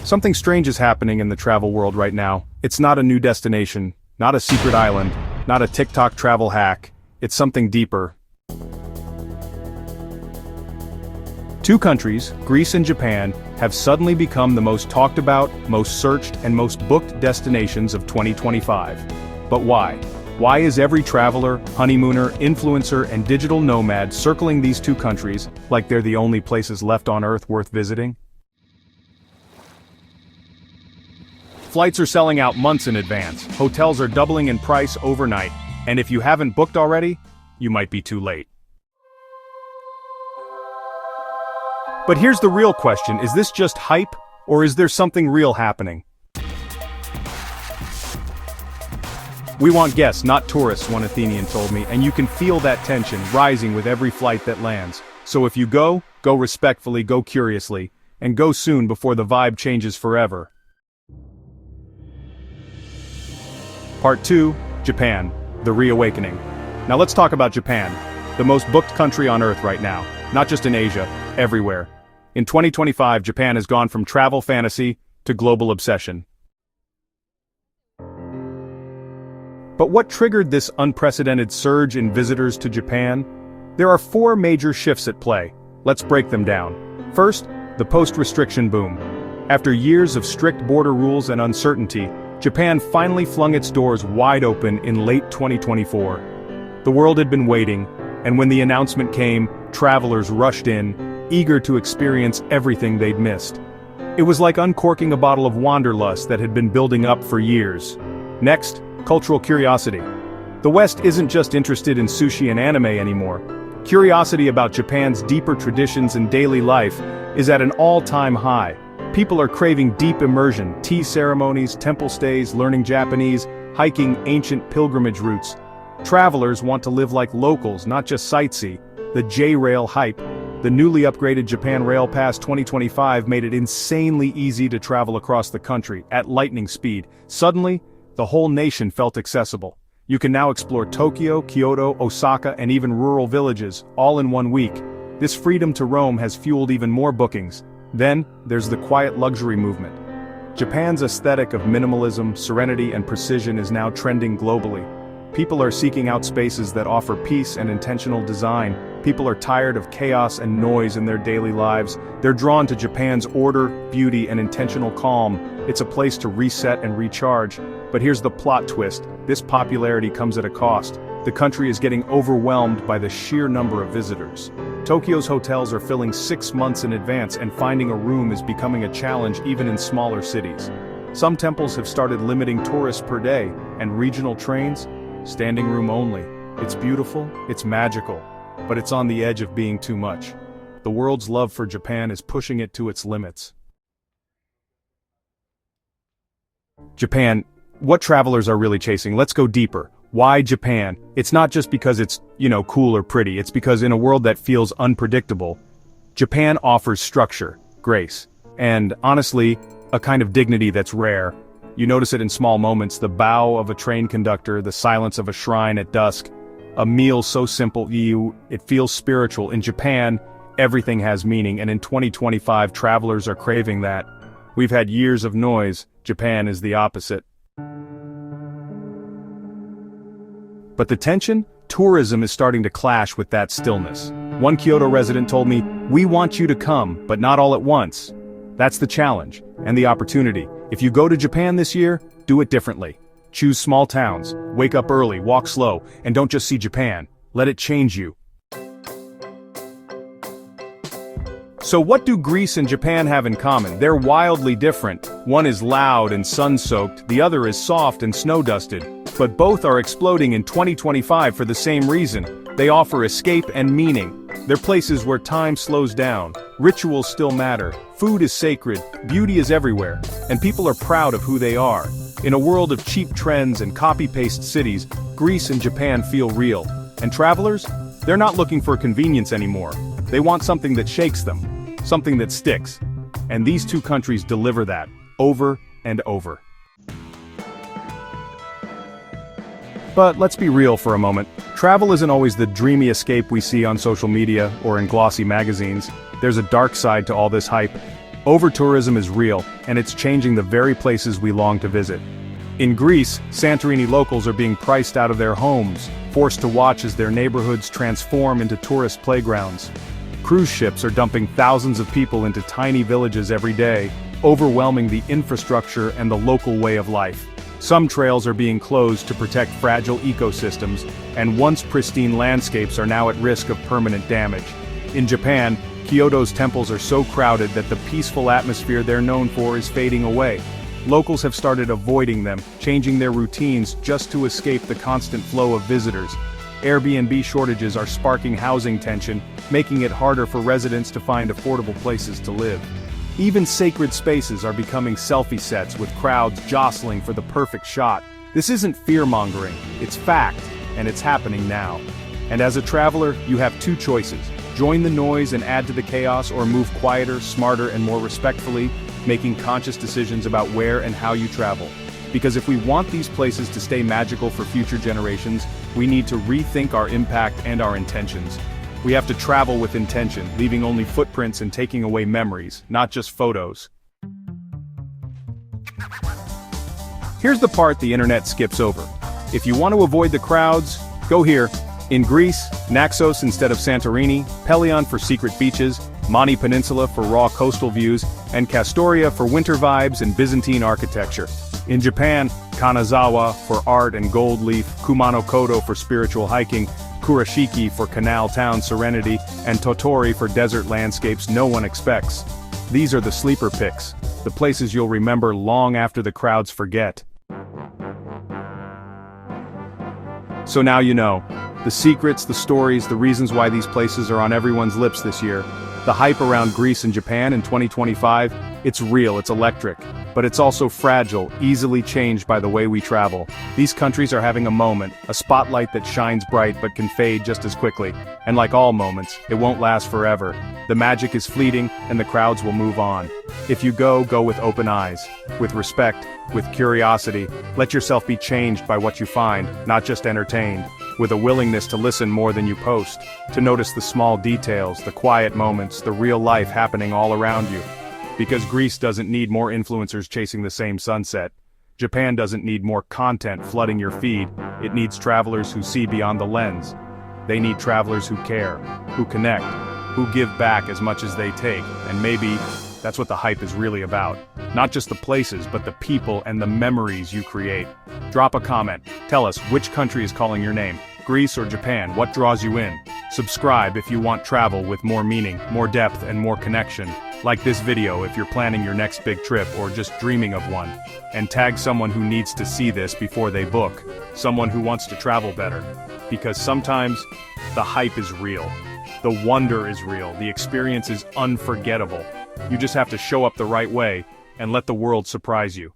Something strange is happening in the travel world right now. It's not a new destination, not a secret island, not a TikTok travel hack. It's something deeper. Two countries, Greece and Japan, have suddenly become the most talked about, most searched, and most booked destinations of 2025. But why? Why is every traveler, honeymooner, influencer, and digital nomad circling these two countries like they're the only places left on Earth worth visiting? Flights are selling out months in advance, hotels are doubling in price overnight, and if you haven't booked already, you might be too late. But here's the real question, is this just hype, or is there something real happening? We want guests, not tourists, one Athenian told me, and you can feel that tension rising with every flight that lands. So if you go respectfully, go curiously, and go soon before the vibe changes forever. Part 2, Japan, the reawakening. Now let's talk about Japan, the most booked country on Earth right now, not just in Asia, everywhere. In 2025, Japan has gone from travel fantasy to global obsession. But what triggered this unprecedented surge in visitors to Japan? There are 4 major shifts at play. Let's break them down. First, the post-restriction boom. After years of strict border rules and uncertainty, Japan finally flung its doors wide open in late 2024. The world had been waiting, and when the announcement came, travelers rushed in, eager to experience everything they'd missed. It was like uncorking a bottle of wanderlust that had been building up for years. Next, cultural curiosity. The West isn't just interested in sushi and anime anymore. Curiosity about Japan's deeper traditions and daily life is at an all-time high. People are craving deep immersion, tea ceremonies, temple stays, learning Japanese, hiking ancient pilgrimage routes. Travelers want to live like locals, not just sightsee. The J-Rail hype, the newly upgraded Japan Rail Pass 2025 made it insanely easy to travel across the country at lightning speed. Suddenly, the whole nation felt accessible. You can now explore Tokyo, Kyoto, Osaka, and even rural villages, all in 1 week. This freedom to roam has fueled even more bookings. Then, there's the quiet luxury movement. Japan's aesthetic of minimalism, serenity, and precision is now trending globally. People are seeking out spaces that offer peace and intentional design. People are tired of chaos and noise in their daily lives. They're drawn to Japan's order, beauty, and intentional calm. It's a place to reset and recharge. But here's the plot twist. This popularity comes at a cost. The country is getting overwhelmed by the sheer number of visitors. Tokyo's hotels are filling 6 months in advance, and finding a room is becoming a challenge even in smaller cities. Some temples have started limiting tourists per day, and regional trains, standing room only. It's beautiful, it's magical, but it's on the edge of being too much. The world's love for Japan is pushing it to its limits. Japan, what travelers are really chasing? Let's go deeper. Why Japan? It's not just because it's, cool or pretty, it's because in a world that feels unpredictable, Japan offers structure, grace, and, honestly, a kind of dignity that's rare. You notice it in small moments, the bow of a train conductor, the silence of a shrine at dusk, a meal so simple, it feels spiritual. In Japan, everything has meaning, and in 2025 travelers are craving that. We've had years of noise, Japan is the opposite. But the tension? Tourism is starting to clash with that stillness. One Kyoto resident told me, "We want you to come, but not all at once." That's the challenge, and the opportunity. If you go to Japan this year, do it differently. Choose small towns, wake up early, walk slow, and don't just see Japan. Let it change you. So what do Greece and Japan have in common? They're wildly different. One is loud and sun-soaked, the other is soft and snow-dusted. But both are exploding in 2025 for the same reason. They offer escape and meaning. They're places where time slows down, rituals still matter, food is sacred, beauty is everywhere, and people are proud of who they are. In a world of cheap trends and copy-paste cities, Greece and Japan feel real. And travelers? They're not looking for convenience anymore. They want something that shakes them, something that sticks. And these two countries deliver that, over and over. But let's be real for a moment. Travel isn't always the dreamy escape we see on social media or in glossy magazines. There's a dark side to all this hype. Over-tourism is real, and it's changing the very places we long to visit. In Greece, Santorini locals are being priced out of their homes, forced to watch as their neighborhoods transform into tourist playgrounds. Cruise ships are dumping thousands of people into tiny villages every day, overwhelming the infrastructure and the local way of life. Some trails are being closed to protect fragile ecosystems, and once pristine landscapes are now at risk of permanent damage. In Japan, Kyoto's temples are so crowded that the peaceful atmosphere they're known for is fading away. Locals have started avoiding them, changing their routines just to escape the constant flow of visitors. Airbnb shortages are sparking housing tension, making it harder for residents to find affordable places to live. Even sacred spaces are becoming selfie sets with crowds jostling for the perfect shot. This isn't fear-mongering, it's fact, and it's happening now. And as a traveler, you have two choices: join the noise and add to the chaos, or move quieter, smarter, and more respectfully, making conscious decisions about where and how you travel. Because if we want these places to stay magical for future generations, we need to rethink our impact and our intentions. We have to travel with intention, leaving only footprints and taking away memories, not just photos. Here's the part the internet skips over. If you want to avoid the crowds, go here. In Greece, Naxos instead of Santorini, Pelion for secret beaches, Mani Peninsula for raw coastal views, and Kastoria for winter vibes and Byzantine architecture. In Japan, Kanazawa for art and gold leaf, Kumano-Koto for spiritual hiking, Kurashiki for canal town serenity, and Tottori for desert landscapes no one expects. These are the sleeper picks, the places you'll remember long after the crowds forget. So now you know. The secrets, the stories, the reasons why these places are on everyone's lips this year. The hype around Greece and Japan in 2025, it's real, it's electric. But it's also fragile, easily changed by the way we travel. These countries are having a moment, a spotlight that shines bright but can fade just as quickly. And like all moments, it won't last forever. The magic is fleeting, and the crowds will move on. If you go with open eyes, with respect, with curiosity. Let yourself be changed by what you find, not just entertained. With a willingness to listen more than you post, to notice the small details, the quiet moments, the real life happening all around you. Because Greece doesn't need more influencers chasing the same sunset. Japan doesn't need more content flooding your feed, it needs travelers who see beyond the lens. They need travelers who care, who connect, who give back as much as they take, and maybe that's what the hype is really about. Not just the places, but the people and the memories you create. Drop a comment, tell us which country is calling your name, Greece or Japan, what draws you in? Subscribe if you want travel with more meaning, more depth, and more connection. Like this video if you're planning your next big trip or just dreaming of one. And tag someone who needs to see this before they book. Someone who wants to travel better. Because sometimes, the hype is real. The wonder is real. The experience is unforgettable. You just have to show up the right way and let the world surprise you.